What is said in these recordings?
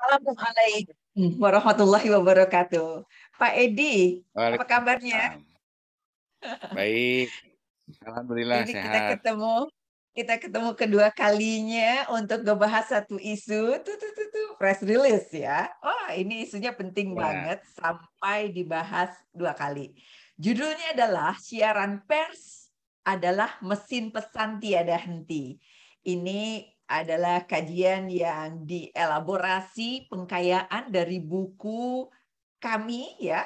Assalamualaikum warahmatullahi wabarakatuh. Pak Edi, apa kabarnya? Waalaikumsalam. Baik, alhamdulillah Ini sehat. kita ketemu kedua kalinya untuk ngebahas satu isu, press release ya. Wah, ini isunya penting Ya, banget sampai dibahas dua kali. Judulnya adalah siaran pers adalah mesin pesan tiada henti. Ini adalah kajian yang dielaborasi pengkayaan dari buku kami ya.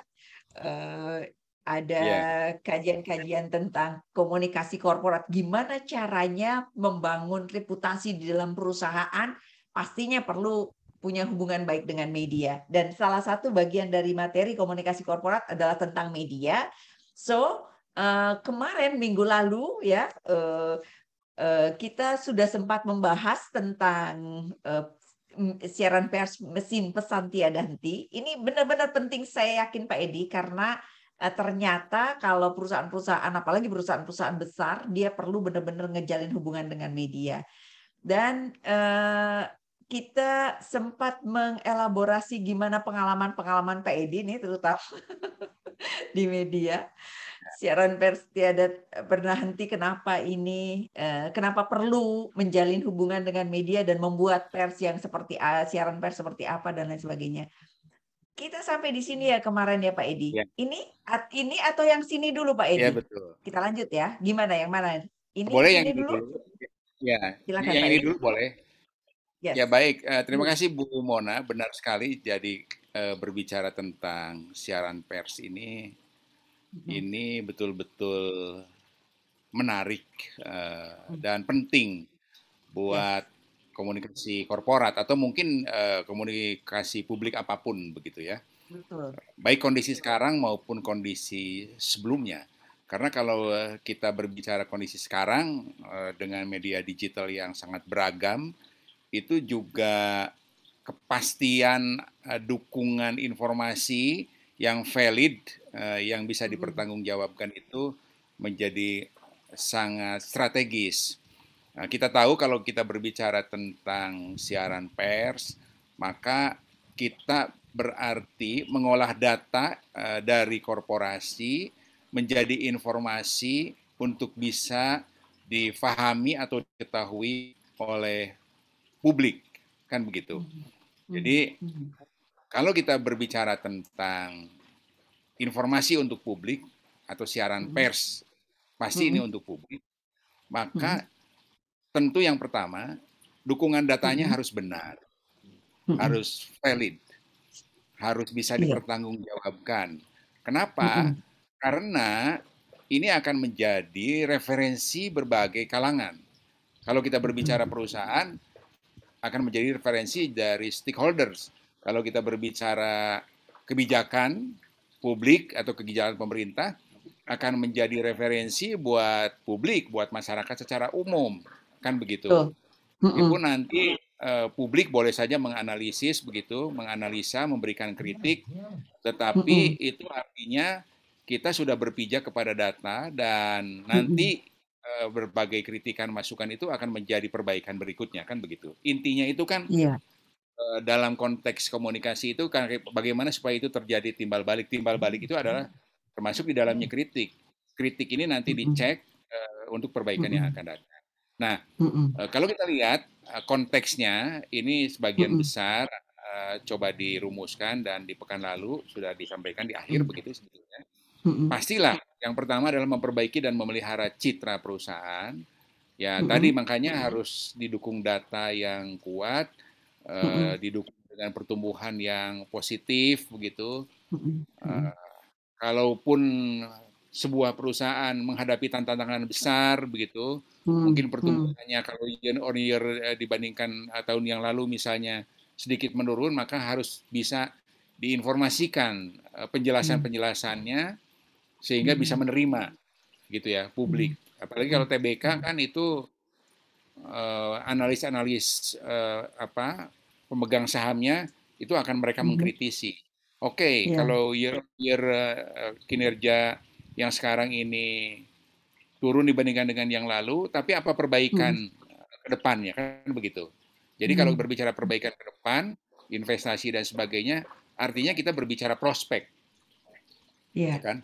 Ada ya, kajian-kajian tentang komunikasi korporat, gimana caranya membangun reputasi di dalam perusahaan, pastinya perlu punya hubungan baik dengan media. Dan salah satu bagian dari materi komunikasi korporat adalah tentang media. So, kemarin minggu lalu ya, kita sudah sempat membahas tentang siaran pers mesin pesan tiada henti. Ini benar-benar penting, saya yakin Pak Edi, karena ternyata kalau perusahaan-perusahaan, apalagi perusahaan-perusahaan besar, dia perlu benar-benar ngejalin hubungan dengan media. Dan kita sempat mengelaborasi gimana pengalaman-pengalaman Pak Edi nih, terutama di media. Siaran pers tiada pernah henti, kenapa perlu menjalin hubungan dengan media dan membuat pers yang seperti siaran pers seperti apa dan lain sebagainya. Kita sampai di sini ya kemarin ya Pak Edi. ya, Ini atau yang sini dulu Pak ya Edi? betul. Kita lanjut ya. Gimana yang mana? Ini Boleh yang sini ini dulu. dulu? Ya, Silakan yang Pak ini Edi. dulu boleh. Ya Yes. baik, terima kasih Bu Mona. Benar sekali. Jadi berbicara tentang siaran pers Mhm. ini betul-betul menarik dan penting buat Yes. komunikasi korporat atau mungkin komunikasi publik apapun begitu ya. Betul. Baik kondisi sekarang maupun kondisi sebelumnya. Karena kalau kita berbicara kondisi sekarang dengan media digital yang sangat beragam, itu juga kepastian dukungan informasi yang valid, yang bisa Mhm. dipertanggungjawabkan itu menjadi sangat strategis. Nah, kita tahu kalau kita berbicara tentang siaran pers, maka kita berarti mengolah data dari korporasi menjadi informasi untuk bisa difahami atau diketahui oleh publik, kan begitu. Mhm. Mhm. Jadi Mhm. kalau kita berbicara tentang informasi untuk publik atau siaran Mhm. pers, pasti ini Mhm. untuk publik, maka Mhm. tentu yang pertama, dukungan datanya Mhm. harus benar, Mhm. harus valid, harus bisa Iya. dipertanggungjawabkan. Kenapa? Mhm. Karena ini akan menjadi referensi berbagai kalangan. Kalau kita berbicara Mhm. perusahaan, akan menjadi referensi dari stakeholders. Kalau kita berbicara kebijakan publik atau kebijakan pemerintah, akan menjadi referensi buat publik, buat masyarakat secara umum, kan begitu. Betul. Meskipun Mhm. nanti publik boleh saja menganalisis begitu, menganalisa, memberikan kritik, tetapi Mhm. itu artinya kita sudah berpijak kepada data dan Mhm. nanti berbagai kritikan masukan itu akan menjadi perbaikan berikutnya kan begitu. Intinya itu kan Iya. dalam konteks komunikasi itu kan bagaimana supaya itu terjadi timbal balik. Timbal balik itu adalah termasuk di dalamnya kritik. Kritik ini nanti Mhm. dicek untuk perbaikan yang Mhm. akan datang. Nah, Mhm. kalau kita lihat konteksnya ini sebagian Mhm. besar coba dirumuskan dan di pekan lalu sudah disampaikan di akhir Mhm. begitu sebetulnya. Mhm. Pastilah yang pertama adalah memperbaiki dan memelihara citra perusahaan. Ya, tadi Mhm. makanya harus didukung data yang kuat, Mhm. didukung dengan pertumbuhan yang positif begitu. Mhm. Mhm. Kalaupun sebuah perusahaan menghadapi tantangan besar begitu, Mhm. mungkin Mhm. pertumbuhannya kalau year on year dibandingkan tahun yang lalu misalnya sedikit menurun, maka harus bisa diinformasikan Mhm. penjelasan-penjelasannya sehingga bisa Mhm. menerima gitu ya publik. Mhm. Apalagi kalau Mhm. TBK kan itu analis-analis pemegang sahamnya itu akan mereka Mhm. mengkritisi. Oke, Iya. kalau year kinerja yang sekarang ini turun dibandingkan dengan yang lalu, tapi apa Mhm. perbaikan ke depannya kan begitu. Jadi kalau Mhm. berbicara perbaikan ke depan investasi dan sebagainya, artinya kita berbicara prospek, ya Iya, kan?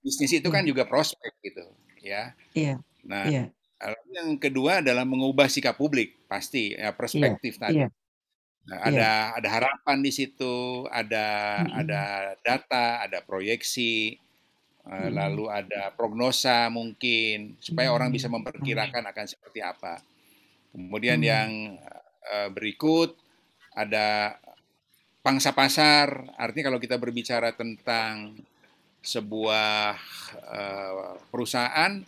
Bisnis itu kan iya, juga prospek gitu, ya. iya, Nah, iya, lalu yang kedua adalah mengubah sikap publik, pasti ya iya, perspektif tadi. iya, Nah, iya. ada harapan di situ, Mm-mm, ada data, ada proyeksi, mm-mm, lalu ada prognosa mungkin supaya orang bisa mm, mm, memperkirakan akan seperti apa. Kemudian mm, yang berikut ada pangsa pasar. Artinya kalau kita berbicara tentang sebuah perusahaan,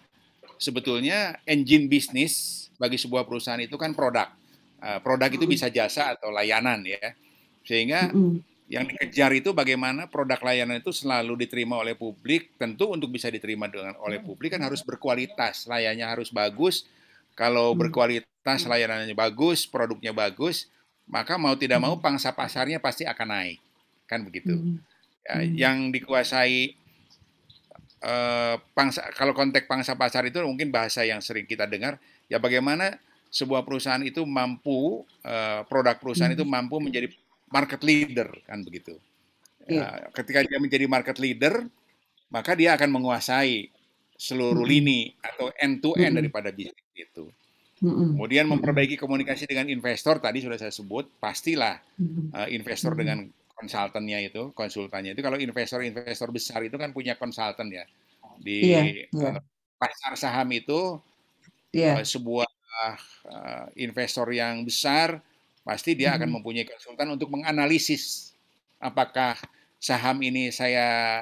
sebetulnya engine bisnis bagi sebuah perusahaan itu kan produk. Produk itu mm, bisa jasa atau layanan ya. Sehingga mm, yang dikejar itu bagaimana produk layanan itu selalu diterima oleh publik. Tentu untuk bisa diterima oleh publik kan harus berkualitas, layannya harus bagus. Kalau mm, berkualitas, layanannya bagus, produknya bagus, maka mau tidak mau mm, pangsa pasarnya pasti akan naik. Kan begitu. mm, Ya, mm, yang dikuasai kalau konteks pangsa pasar itu mungkin bahasa yang sering kita dengar, ya bagaimana sebuah perusahaan itu mampu, produk perusahaan itu mm. mampu menjadi market leader, kan begitu. Iya. Ya, ketika dia menjadi market leader, maka dia akan menguasai seluruh Mm-mm, lini atau end to end mm-mm, daripada bisnis itu. mm-mm, Kemudian mm-mm, memperbaiki komunikasi dengan investor, tadi sudah saya sebut, pastilah mm-mm, investor mm-mm. dengan konsultannya itu, konsultannya itu kalau investor-investor besar itu kan punya konsultan ya Iya, di iya, pasar saham itu iya, sebuah investor yang besar pasti dia akan mm-mm, mempunyai konsultan untuk menganalisis apakah saham ini saya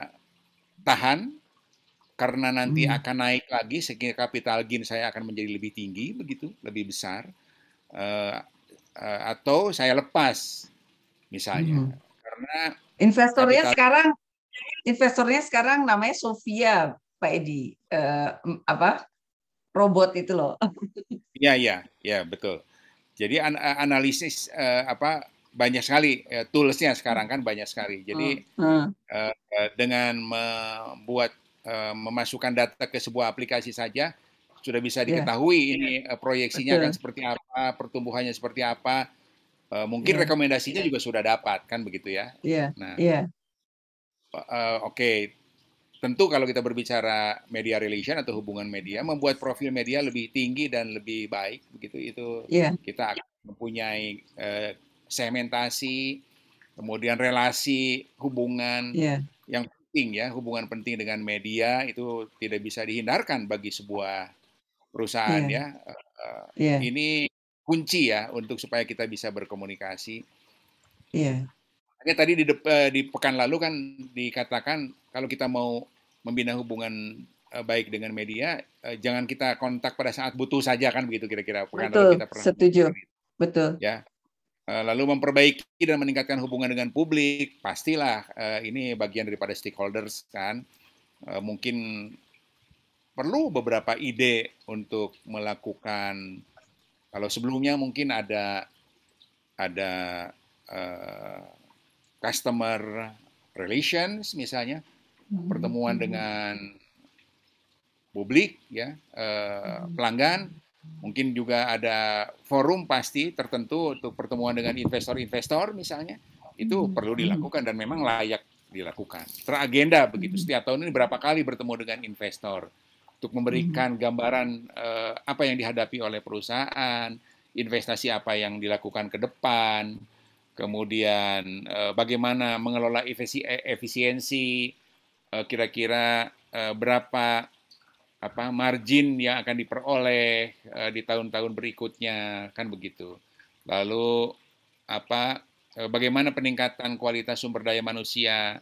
tahan karena nanti mm, akan naik lagi sehingga capital gain saya akan menjadi lebih tinggi begitu, lebih besar eh, atau saya lepas misalnya mm. karena Investornya capital. sekarang, investornya sekarang namanya Sofia, Pak Edi. Apa? Robot itu loh. Ya, ya, ya, betul. Jadi analisis apa banyak sekali toolsnya sekarang kan banyak sekali. Jadi Hmm, hmm, dengan membuat memasukkan data ke sebuah aplikasi saja sudah bisa ya, diketahui ini proyeksinya akan betul. seperti apa, pertumbuhannya seperti apa. Mungkin Ya, rekomendasinya juga sudah dapat kan begitu ya. ya, Nah, ya, oke. Tentu kalau kita berbicara media relation atau hubungan media, membuat profil media lebih tinggi dan lebih baik, begitu itu ya, kita akan mempunyai segmentasi, kemudian relasi, hubungan ya, yang penting ya, hubungan penting dengan media itu tidak bisa dihindarkan bagi sebuah perusahaan ya, ya. ya, Ini kunci ya untuk supaya kita bisa berkomunikasi. ya, Makanya tadi di pekan lalu kan dikatakan kalau kita mau membina hubungan baik dengan media, jangan kita kontak pada saat butuh saja kan begitu kira-kira. Pekan lalu betul, kita pernah setuju, mengatakan itu, betul. ya. Lalu memperbaiki dan meningkatkan hubungan dengan publik, pastilah ini bagian daripada stakeholders kan. Mungkin perlu beberapa ide untuk melakukan kalau sebelumnya mungkin ada uh, customer relations misalnya Mhm, pertemuan mhm, dengan publik ya mhm, pelanggan mungkin juga ada forum pasti tertentu untuk pertemuan dengan investor-investor misalnya itu mhm, perlu mhm, dilakukan dan memang layak dilakukan teragenda begitu mhm, setiap tahun ini berapa kali bertemu dengan investor untuk mhm, memberikan gambaran apa yang dihadapi oleh perusahaan investasi apa yang dilakukan ke depan kemudian bagaimana mengelola efisiensi, kira-kira berapa apa margin yang akan diperoleh di tahun-tahun berikutnya, kan begitu. Lalu apa bagaimana peningkatan kualitas sumber daya manusia,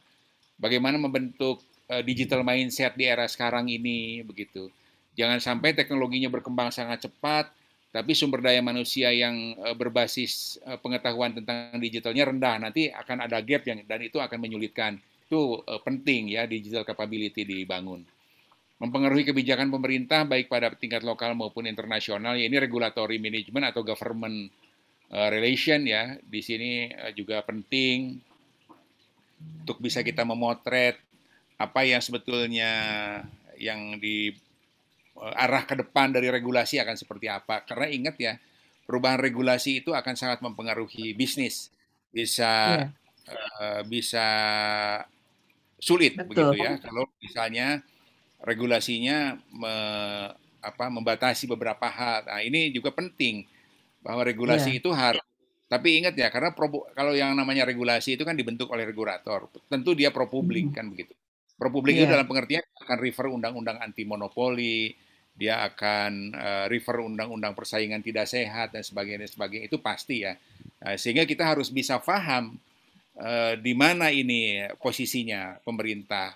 bagaimana membentuk digital mindset di era sekarang ini, begitu. Jangan sampai teknologinya berkembang sangat cepat, tapi sumber daya manusia yang berbasis pengetahuan tentang digitalnya rendah, nanti akan ada gap yang dan itu akan menyulitkan. Itu penting ya digital capability dibangun. Mempengaruhi kebijakan pemerintah baik pada tingkat lokal maupun internasional. Ya ini regulatory management atau government relation ya. Di sini juga penting untuk bisa kita memotret apa yang sebetulnya yang di arah ke depan dari regulasi akan seperti apa. Karena ingat ya, perubahan regulasi itu akan sangat mempengaruhi bisnis. bisa Iya, bisa sulit begitu betul. ya kalau misalnya regulasinya membatasi beberapa hal. Nah, ini juga penting bahwa regulasi Iya. itu harus, tapi ingat ya, karena kalau yang namanya regulasi itu kan dibentuk oleh regulator, tentu dia pro publik Mhm. kan begitu. Pro publik itu Iya. dalam pengertian akan refer undang-undang anti monopoli, dia akan refer undang-undang persaingan tidak sehat dan sebagainya, sebagainya itu pasti ya. Sehingga kita harus bisa paham di mana ini posisinya pemerintah,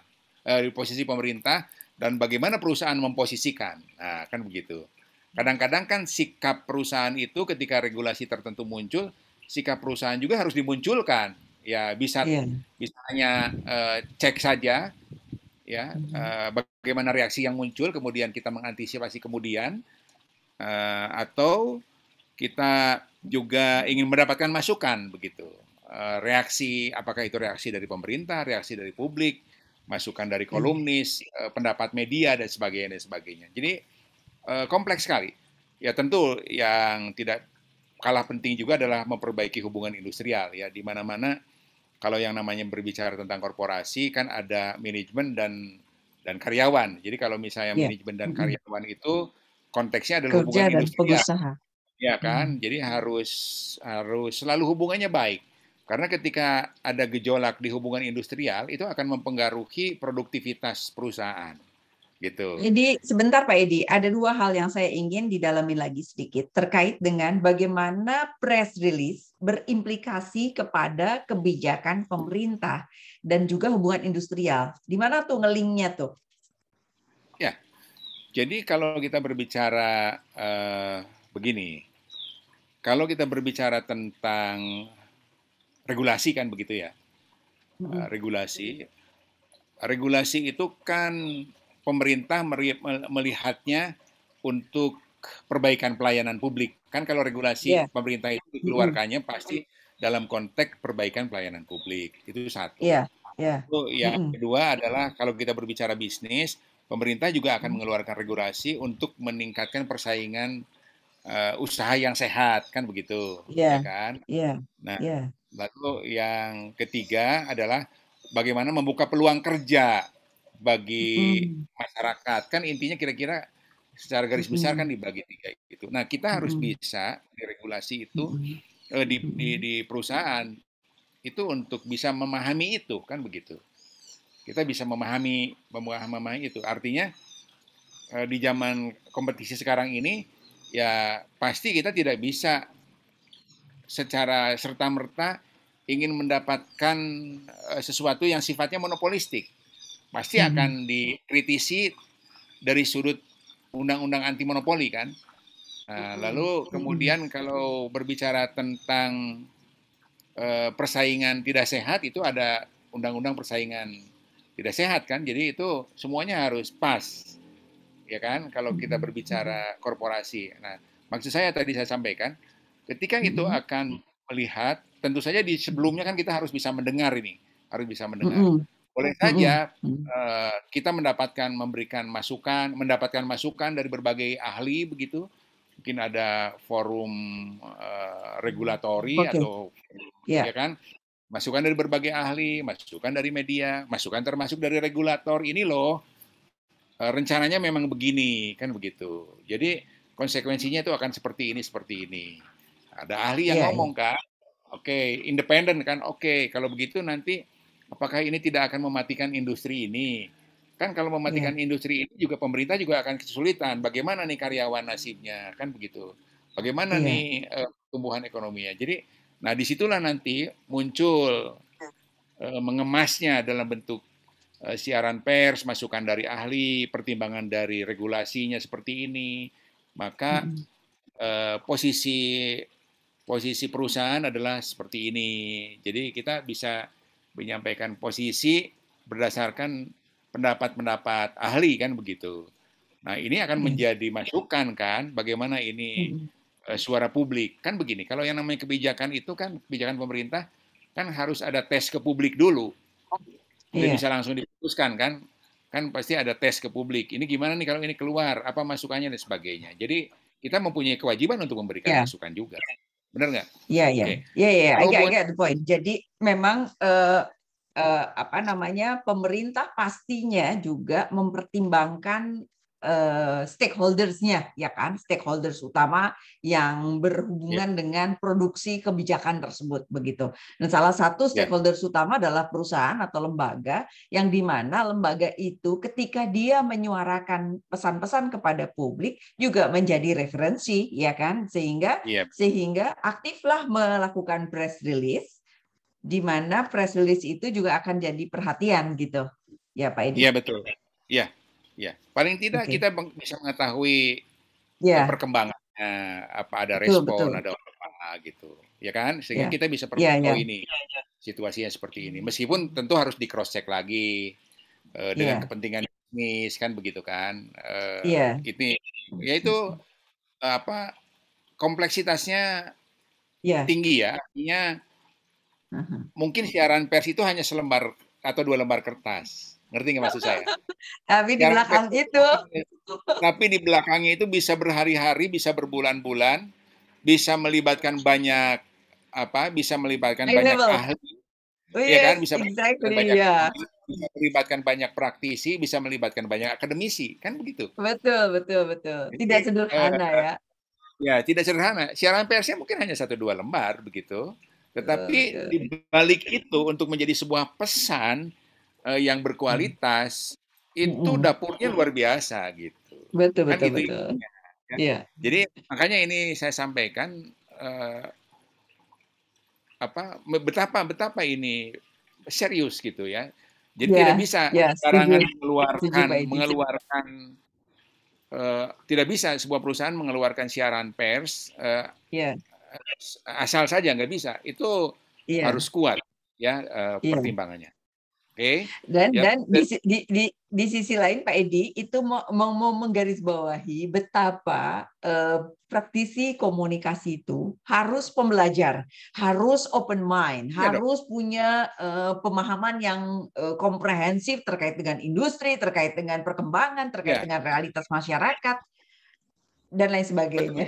posisi pemerintah dan bagaimana perusahaan memposisikan. Nah, kan begitu. Kadang-kadang kan sikap perusahaan itu ketika regulasi tertentu muncul, sikap perusahaan juga harus dimunculkan. Ya bisa Iya. bisa hanya cek saja ya Mhm. bagaimana reaksi yang muncul, kemudian kita mengantisipasi kemudian atau kita juga ingin mendapatkan masukan begitu. Reaksi apakah itu reaksi dari pemerintah, reaksi dari publik, masukan dari Iya. kolumnis, pendapat media dan sebagainya dan sebagainya. Jadi kompleks sekali. Ya tentu yang tidak kalah penting juga adalah memperbaiki hubungan industrial ya di mana-mana kalau yang namanya berbicara tentang korporasi kan ada manajemen dan karyawan. Jadi kalau misalnya Iya. manajemen dan Mhm. karyawan itu konteksnya adalah Kerja hubungan dan industrial. pengusaha. Ya Mhm. kan, jadi harus harus selalu hubungannya baik. Karena ketika ada gejolak di hubungan industrial, itu akan mempengaruhi produktivitas perusahaan, gitu. Jadi sebentar Pak Edi, ada dua hal yang saya ingin didalami lagi sedikit terkait dengan bagaimana press release berimplikasi kepada kebijakan pemerintah dan juga hubungan industrial. Di mana tuh ngelingnya tuh? Ya, jadi kalau kita berbicara begini, kalau kita berbicara tentang regulasi kan begitu ya, Mhm. regulasi, regulasi itu kan pemerintah melihatnya untuk perbaikan pelayanan publik. Kan kalau regulasi Iya. pemerintah itu Mhm. dikeluarkannya pasti dalam konteks perbaikan pelayanan publik. Itu satu. Iya. Iya. Itu yang Mhm. kedua adalah kalau kita berbicara bisnis, pemerintah juga akan mengeluarkan regulasi untuk meningkatkan persaingan usaha yang sehat, kan begitu, Iya. ya kan? Iya. Nah, Iya. lalu yang ketiga adalah bagaimana membuka peluang kerja bagi Mhm. masyarakat. Kan intinya kira-kira secara garis besar kan Mhm. dibagi tiga itu. Nah, kita harus Mhm. bisa di regulasi itu Mhm. di Mhm. perusahaan itu untuk bisa memahami itu kan begitu. Kita bisa memahami itu. Artinya di zaman kompetisi sekarang ini ya pasti kita tidak bisa secara serta-merta ingin mendapatkan sesuatu yang sifatnya monopolistik. Pasti Mhm. akan dikritisi dari sudut undang-undang anti monopoli kan. Nah, Mhm. lalu Mhm. kemudian kalau berbicara tentang persaingan tidak sehat itu ada undang-undang persaingan tidak sehat kan. Jadi itu semuanya harus pas ya kan kalau kita Mhm. berbicara korporasi. Nah, maksud saya tadi saya sampaikan ketika itu Mhm. akan melihat tentu saja di sebelumnya kan kita harus bisa mendengar ini, harus bisa mendengar. Mhm. Boleh Mhm. saja Mhm. kita mendapatkan masukan dari berbagai ahli begitu. Mungkin ada forum regulatori Oke. atau Ya. ya kan, masukan dari berbagai ahli, masukan dari media, masukan termasuk dari regulator. Ini loh rencananya memang begini, kan begitu. Jadi konsekuensinya itu akan seperti ini. Ada ahli yang Iya. Iya. ngomong kan, oke, independen kan, oke, kalau begitu nanti apakah ini tidak akan mematikan industri ini? Kan kalau Iya. mematikan industri ini juga pemerintah juga akan kesulitan. Bagaimana nih karyawan nasibnya, kan begitu. Bagaimana Iya. nih tumbuhan ekonominya. Jadi, nah disitulah nanti muncul mengemasnya dalam bentuk siaran pers, masukan dari ahli, pertimbangan dari regulasinya seperti ini, maka Mhm. posisi posisi perusahaan adalah seperti ini. Jadi kita bisa menyampaikan posisi berdasarkan pendapat-pendapat ahli kan begitu. Nah, ini akan Iya. menjadi masukan kan bagaimana ini Mhm. suara publik. Kan begini, kalau yang namanya kebijakan itu kan kebijakan pemerintah kan harus ada tes ke publik dulu. Tidak Iya. bisa langsung diputuskan kan? Kan pasti ada tes ke publik. Ini gimana nih kalau ini keluar? Apa masukannya dan sebagainya. Jadi kita mempunyai kewajiban untuk memberikan Iya. masukan juga. Benar nggak? Iya, iya, Oke. iya, iya, Kalau I hubungan get the point. Jadi memang apa namanya, pemerintah pastinya juga mempertimbangkan stakeholders-nya, ya kan, stakeholders utama yang ya, berhubungan dengan produksi kebijakan tersebut begitu. Dan salah satu ya, stakeholders utama adalah perusahaan atau lembaga, yang di mana lembaga itu ketika dia menyuarakan pesan-pesan kepada publik juga menjadi referensi, ya kan, sehingga iya, sehingga aktiflah melakukan press release, di mana press release itu juga akan jadi perhatian gitu. Ya, Pak iya Edi. betul. Iya, iya. Paling tidak Oke. kita bisa mengetahui Ya, perkembangannya, apa ada betul, respon, betul. ada apa gitu, ya kan? Sehingga Ya, kita bisa ya, oh ya, ini situasinya seperti ini. Meskipun tentu harus di cross check lagi dengan ya, kepentingan bisnis kan begitu kan. ya, Ini ya itu apa kompleksitasnya ya. tinggi ya. Artinya Aha. mungkin siaran pers itu hanya selembar atau dua lembar kertas. Ngerti nggak maksud saya? Tapi di Siaran pers belakang itu, tapi di belakangnya itu bisa berhari-hari, bisa berbulan-bulan, bisa melibatkan banyak bisa melibatkan high banyak level. ahli, Oh ya kan? yes, Bisa melibatkan exactly. banyak Ya, ahli, bisa melibatkan banyak praktisi, bisa melibatkan banyak akademisi, kan begitu. betul, betul, betul. Tidak Jadi sederhana ya. ya tidak sederhana. Siaran persnya mungkin hanya satu dua lembar begitu, Betul, tetapi di betul. balik itu untuk menjadi sebuah pesan yang Hmm. berkualitas itu Mm-mm. dapurnya luar biasa gitu. Betul, Kan betul, gitu betul. intinya, ya. Iya, Jadi makanya ini saya sampaikan eh, betapa betapa ini serius gitu ya. Jadi ya, tidak bisa ya, setuju, sembarangan setuju, Pak Edi. mengeluarkan tidak bisa sebuah perusahaan mengeluarkan siaran pers Iya, asal saja nggak bisa. Itu iya, harus kuat ya iya. pertimbangannya. Oke, Dan ya. dan di sisi lain Pak Edi itu mau menggarisbawahi betapa praktisi komunikasi itu harus pembelajar, harus open mind, Iya dong. harus punya pemahaman yang komprehensif terkait dengan industri, terkait dengan perkembangan, terkait Ya, dengan realitas masyarakat dan lain betul. sebagainya.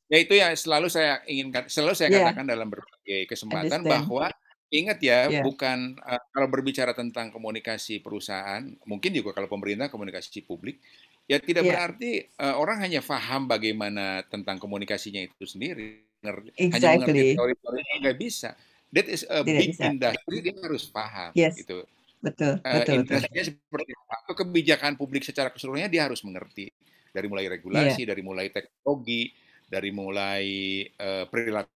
Ya itu ya selalu saya Ya, katakan dalam berbagai kesempatan understand. bahwa ingat ya, Ya, bukan kalau berbicara tentang komunikasi perusahaan, mungkin juga kalau pemerintah komunikasi publik, ya tidak ya, berarti orang hanya paham bagaimana tentang komunikasinya itu sendiri, hanya mengerti exactly. teori-teori nggak bisa. That is a Tidak big bisa. industry, dia harus paham Yes, gitu. betul, betul, betul. Industrinya seperti apa, atau kebijakan publik secara keseluruhannya dia harus mengerti. Dari mulai Iya, regulasi, dari mulai teknologi, dari mulai perilaku,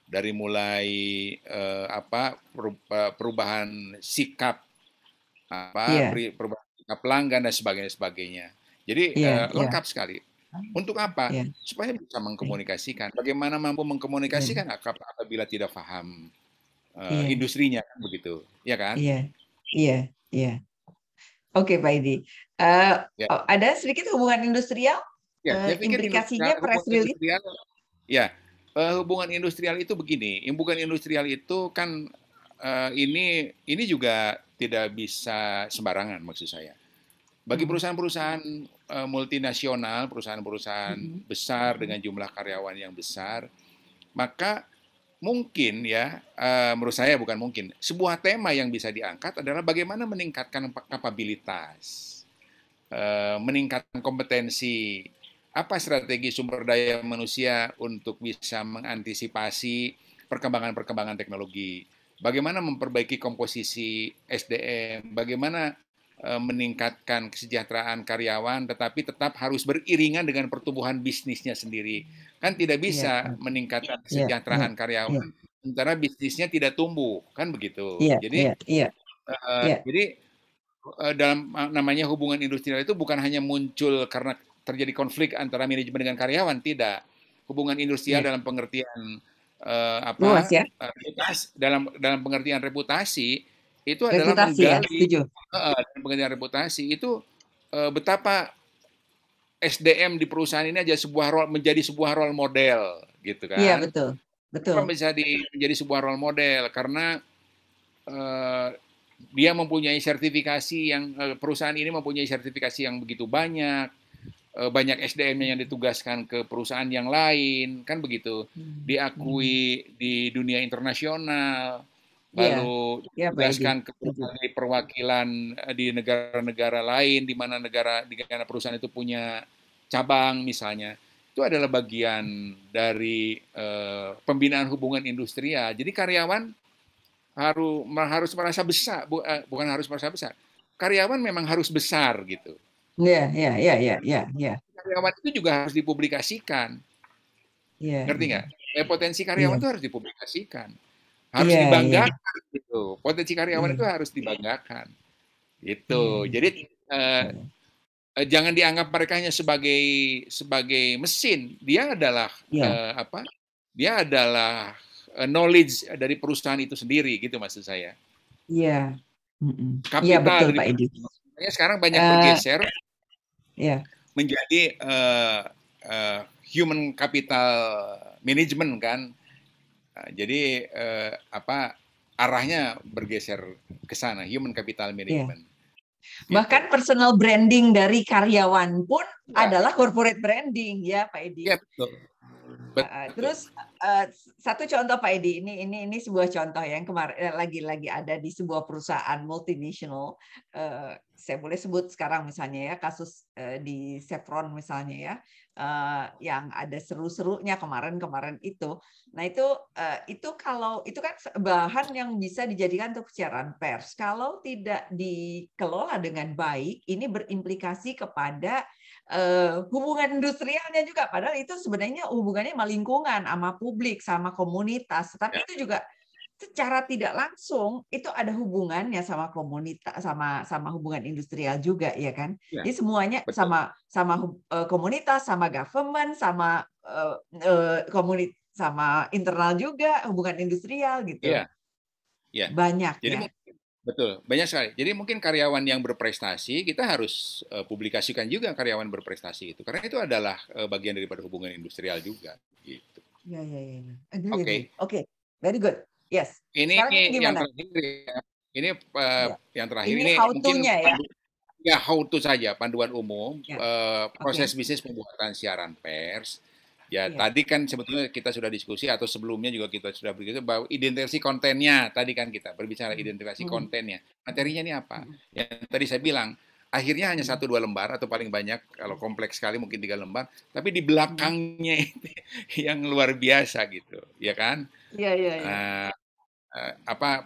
dari mulai perubahan sikap iya, perubahan sikap pelanggan dan sebagainya sebagainya. Jadi iya, iya, lengkap sekali. Untuk apa? iya. Supaya bisa mengkomunikasikan. Bagaimana mampu Iya, mengkomunikasikan apabila tidak paham iya, industrinya kan begitu, ya kan? iya, iya, iya. Oke, Pak Edi. Eh, Ya, oh, ada sedikit hubungan industrial, ya. Saya pikir implikasinya press hubungan release. industrial, ya hubungan industrial itu begini. Hubungan industrial itu kan ini juga tidak bisa sembarangan maksud saya. Bagi Hmm. perusahaan-perusahaan multinasional, perusahaan-perusahaan Mm-mm. besar dengan jumlah karyawan yang besar, maka mungkin ya, menurut saya bukan mungkin, sebuah tema yang bisa diangkat adalah bagaimana meningkatkan kapabilitas, meningkatkan kompetensi, apa strategi sumber daya manusia untuk bisa mengantisipasi perkembangan-perkembangan teknologi, bagaimana memperbaiki komposisi SDM, bagaimana meningkatkan kesejahteraan karyawan, tetapi tetap harus beriringan dengan pertumbuhan bisnisnya sendiri. Kan tidak Iya, bisa meningkatkan iya, iya, kesejahteraan iya, karyawan, sementara bisnisnya tidak tumbuh, kan begitu. iya, Jadi, iya, iya, iya, jadi dalam namanya hubungan industrial itu bukan hanya muncul karena terjadi konflik antara manajemen dengan karyawan, tidak. Hubungan industrial iya. dalam pengertian Luas ya, dalam dalam pengertian reputasi itu adalah reputasi ya, menggali setuju. dalam pengertian reputasi itu betapa SDM di perusahaan ini aja menjadi sebuah role model gitu Iya, kan. betul, betul. Kenapa bisa menjadi sebuah role model? Karena eh, dia mempunyai sertifikasi yang perusahaan ini mempunyai sertifikasi yang begitu banyak, banyak SDM-nya yang ditugaskan ke perusahaan yang lain, kan begitu. Diakui di dunia internasional, Iya, lalu ya Pak Edi. ditugaskan ke Setuju. berbagai perwakilan di negara-negara lain, di mana perusahaan itu punya cabang misalnya. Itu adalah bagian dari pembinaan hubungan industrial. Jadi karyawan harus merasa besar, bukan harus merasa besar. Karyawan memang harus besar gitu. Iya, iya, iya, iya, iya, iya. Karyawan itu juga harus dipublikasikan. Iya, Ngerti iya. nggak? Potensi karyawan Iya, itu harus dipublikasikan. Harus iya, iya. dibanggakan gitu. Potensi karyawan Iya, itu harus dibanggakan. iya, Gitu. iya. Jadi Iya, jangan dianggap mereka hanya sebagai mesin. Dia adalah iya, apa? Dia adalah knowledge dari perusahaan itu sendiri gitu maksud saya. iya. Mm-mm. Iya, Kapital betul dari Pak Edi. perusahaan sekarang banyak Eh, bergeser ya, menjadi human capital management kan. Jadi apa arahnya bergeser ke sana, human capital iya. management Bahkan gitu. personal branding dari karyawan pun Ya, adalah corporate branding, ya Pak Edi. ya betul, betul. Terus satu contoh Pak Edi, ini sebuah contoh yang kemarin lagi ada di sebuah perusahaan multinasional. Saya boleh sebut sekarang misalnya ya kasus di Chevron misalnya ya, yang ada seru-serunya kemarin itu. Nah itu kalau itu kan bahan yang bisa dijadikan untuk siaran pers. Kalau tidak dikelola dengan baik, ini berimplikasi kepada hubungan industrialnya juga, padahal itu sebenarnya hubungannya sama lingkungan, sama publik, sama komunitas, tapi itu juga secara tidak langsung itu ada hubungannya sama komunitas, sama hubungan industrial juga, ya kan? Ya, Jadi semuanya betul. sama komunitas, sama government, sama internal juga hubungan industrial gitu, Iya, iya. banyak Jadi ya. betul, banyak sekali. Jadi mungkin karyawan yang berprestasi kita harus publikasikan juga karyawan berprestasi itu, karena itu adalah bagian daripada hubungan industrial juga. Gitu. Ya, ya, ya. Agree. Oke, Oke, very good. Yes. ini Sekarang ini yang gimana? terakhir ya. Ini Ya. yang terakhir Ini ini how mungkin to-nya ya. ya how to saja panduan umum Ya. proses Oke. bisnis pembuatan siaran pers. Ya Iya. tadi kan sebetulnya kita sudah diskusi atau sebelumnya juga kita sudah berbicara bahwa identifikasi kontennya tadi kan kita berbicara Hmm. identifikasi Hmm. kontennya materinya ini apa. Hmm. Yang tadi saya bilang akhirnya hanya Hmm. 1-2 lembar atau paling banyak kalau kompleks sekali mungkin 3 lembar. Tapi di Hmm. belakangnya itu yang luar biasa gitu, ya kan? Iya, iya, iya. Uh,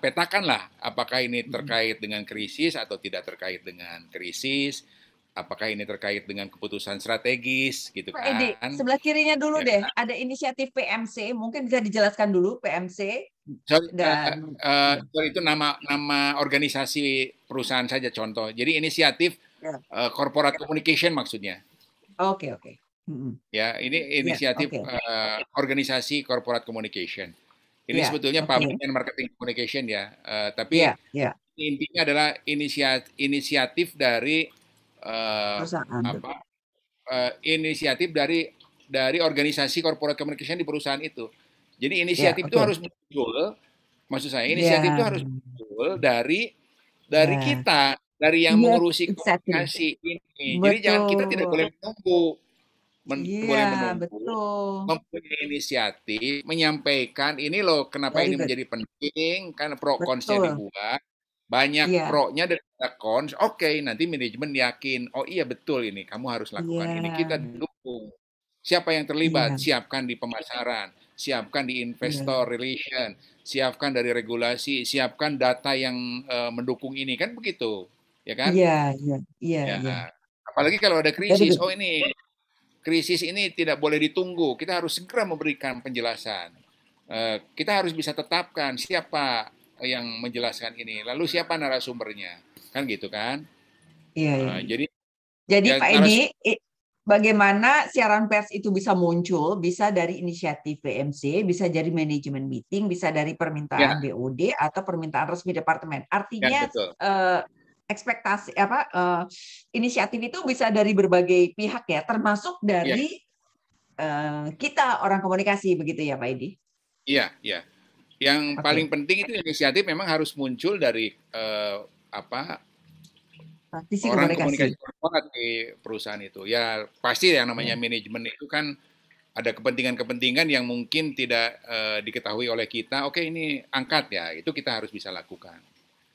petakanlah apakah ini Hmm. terkait dengan krisis atau tidak terkait dengan krisis, apakah ini terkait dengan keputusan strategis gitu Pak Edi, kan, sebelah kirinya dulu ya deh, kan? ada inisiatif PMC, mungkin bisa dijelaskan dulu PMC Sorry, dan ya. sorry, itu nama organisasi perusahaan saja contoh. Jadi inisiatif Ya. corporate communication maksudnya. Oke, oke. Hmm. Ya, ini Ya, inisiatif oke. organisasi corporate communication. Ini Ya, sebetulnya oke. public and marketing communication ya, tapi Ya, ya. intinya adalah inisiatif dari Perusahaan. apa inisiatif dari organisasi corporate communication di perusahaan itu. Jadi Ya, inisiatif itu oke. harus muncul, maksud saya inisiatif itu Ya, harus muncul dari ya. kita, dari yang Yes, mengurusi exactly. komunikasi ini. Jadi kita tidak Betul. boleh menunggu, Iya, boleh menunggu, betul. mempunyai inisiatif, menyampaikan ini loh kenapa Very ini good. menjadi penting, kan pro konsnya Betul. dibuat, banyak Iya. pro-nya daripada cons. Oke, nanti manajemen yakin, oh iya betul ini, kamu harus lakukan ini. Kita Iya. dukung. Siapa yang terlibat? Iya. Siapkan di pemasaran, siapkan di Iya. investor relation, siapkan dari regulasi, siapkan data yang mendukung ini, kan begitu, ya kan? Iya, iya, iya, Ya, iya. apalagi kalau ada Very krisis, good. oh ini krisis ini tidak boleh ditunggu, kita harus segera memberikan penjelasan. Kita harus bisa tetapkan siapa yang menjelaskan ini, lalu siapa narasumbernya, kan gitu kan? Iya, iya. Jadi Jadi ya Pak Edi, bagaimana siaran pers itu bisa muncul? Bisa dari inisiatif PMC, bisa dari manajemen meeting, bisa dari ya, permintaan BOD atau permintaan resmi departemen. ya Artinya betul. ekspektasi apa inisiatif itu bisa dari berbagai pihak ya, termasuk Iya, dari kita orang komunikasi begitu ya Pak Edi? iya, iya. Yang paling Oke. penting itu inisiatif memang harus muncul dari apa praktisi orang komunikasi. komunikasi korporat di perusahaan itu. Ya pasti yang namanya Ya, manajemen itu kan ada kepentingan-kepentingan yang mungkin tidak diketahui oleh kita. Oke, ini angkat ya, itu kita harus bisa lakukan.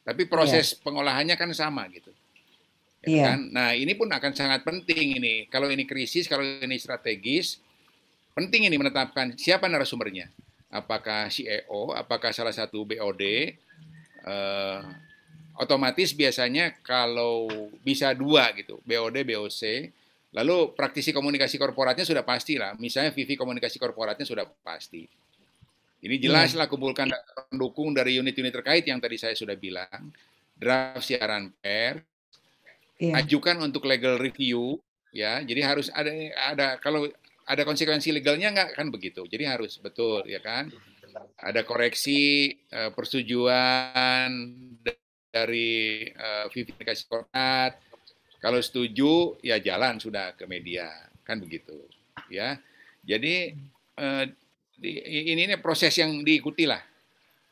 Tapi iya, proses pengolahannya kan sama gitu. Ya iya, kan? Nah, ini pun akan sangat penting ini. Kalau ini krisis, kalau ini strategis, penting ini menetapkan siapa narasumbernya. Apakah CEO, apakah salah satu BOD, otomatis biasanya kalau bisa dua gitu, BOD, BOC, lalu praktisi komunikasi korporatnya sudah pasti lah. Misalnya VP komunikasi korporatnya sudah pasti. Ini iya, jelaslah kumpulkan pendukung dari unit-unit terkait yang tadi saya sudah bilang, draft siaran pers, iya, ajukan untuk legal review, ya. Jadi harus ada kalau ada konsekuensi legalnya nggak kan begitu. Jadi harus betul ya kan. Ada koreksi persetujuan dari verifikasi korporat. Kalau setuju ya jalan sudah ke media kan begitu ya. Jadi eh, ini proses yang diikuti lah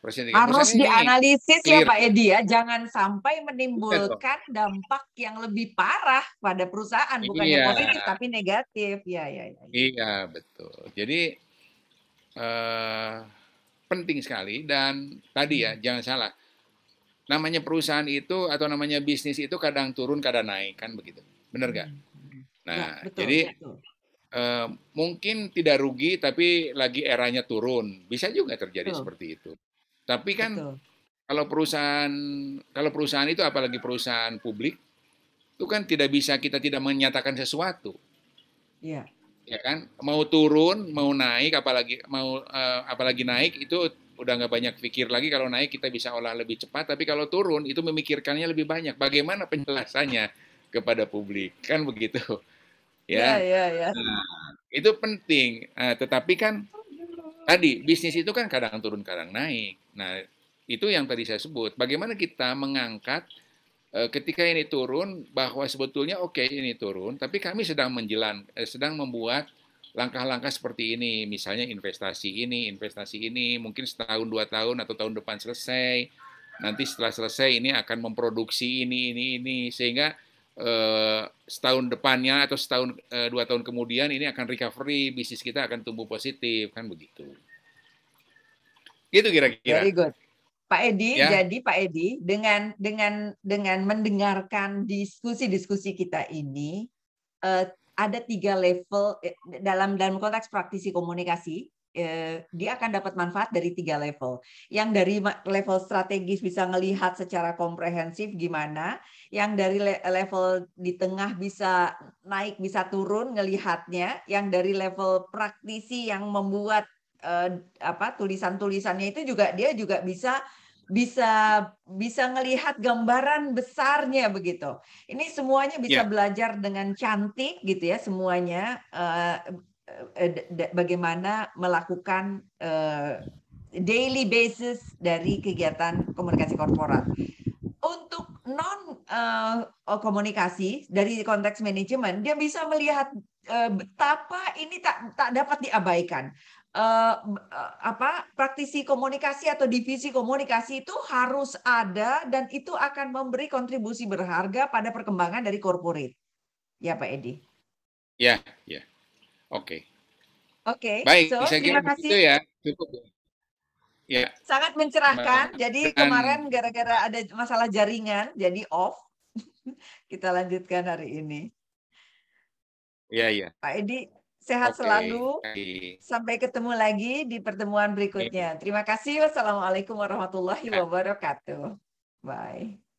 proses harus misalnya ini dianalisis ya clear Pak Edi ya, jangan sampai iya dong. menimbulkan dampak yang lebih parah pada perusahaan, bukannya Iya, positif tapi negatif. Ya, ya, ya, ya. iya betul. Jadi eh, penting sekali dan tadi ya jangan salah namanya perusahaan itu atau namanya bisnis itu kadang turun kadang naik kan begitu benar gak? Ya, Nah betul, jadi betul, mungkin tidak rugi tapi lagi eranya turun bisa juga terjadi betul, seperti itu tapi kan betul. kalau perusahaan itu apalagi perusahaan publik itu kan tidak bisa kita tidak menyatakan sesuatu Ya, ya kan mau turun mau naik apalagi naik itu udah nggak banyak pikir lagi kalau naik kita bisa olah lebih cepat tapi kalau turun itu memikirkannya lebih banyak bagaimana penjelasannya kepada publik kan begitu ya, ya. ya, ya. Nah, itu penting. Tetapi kan tadi bisnis itu kan kadang turun kadang naik. Nah itu yang tadi saya sebut bagaimana kita mengangkat ketika ini turun bahwa sebetulnya oke ini turun, tapi kami sedang membuat langkah-langkah seperti ini, misalnya investasi ini, mungkin setahun 2 tahun atau tahun depan selesai. Nanti setelah selesai ini akan memproduksi ini, sehingga setahun depannya atau setahun 2 tahun kemudian ini akan recovery, bisnis kita akan tumbuh positif, kan begitu. Gitu kira-kira, Very good. Pak Edi, ya. jadi Pak Edi dengan mendengarkan diskusi-diskusi kita ini, eh, ada 3 level dalam konteks praktisi komunikasi. Dia akan dapat manfaat dari 3 level. Yang dari level strategis bisa ngelihat secara komprehensif gimana, yang dari level di tengah bisa naik bisa turun ngelihatnya, yang dari level praktisi yang membuat tulisan-tulisannya itu juga dia juga bisa bisa bisa ngelihat gambaran besarnya begitu. Ini semuanya bisa Ya, belajar dengan cantik gitu ya semuanya, bagaimana melakukan daily basis dari kegiatan komunikasi korporat. Untuk non komunikasi dari konteks manajemen, dia bisa melihat betapa ini tak dapat diabaikan. Praktisi komunikasi atau divisi komunikasi itu harus ada dan itu akan memberi kontribusi berharga pada perkembangan dari corporate. Ya, Pak Edi. ya, ya. Oke. Oke, Baik, so saya kira terima begitu kasih. ya. Cukup. Ya, Sangat mencerahkan. Jadi dan kemarin gara-gara ada masalah jaringan, jadi off. Kita lanjutkan hari ini. ya, ya. Pak Edi, sehat Oke. selalu. Baik. Sampai ketemu lagi di pertemuan berikutnya. Terima kasih. Wassalamualaikum warahmatullahi Ya. wabarakatuh. Bye.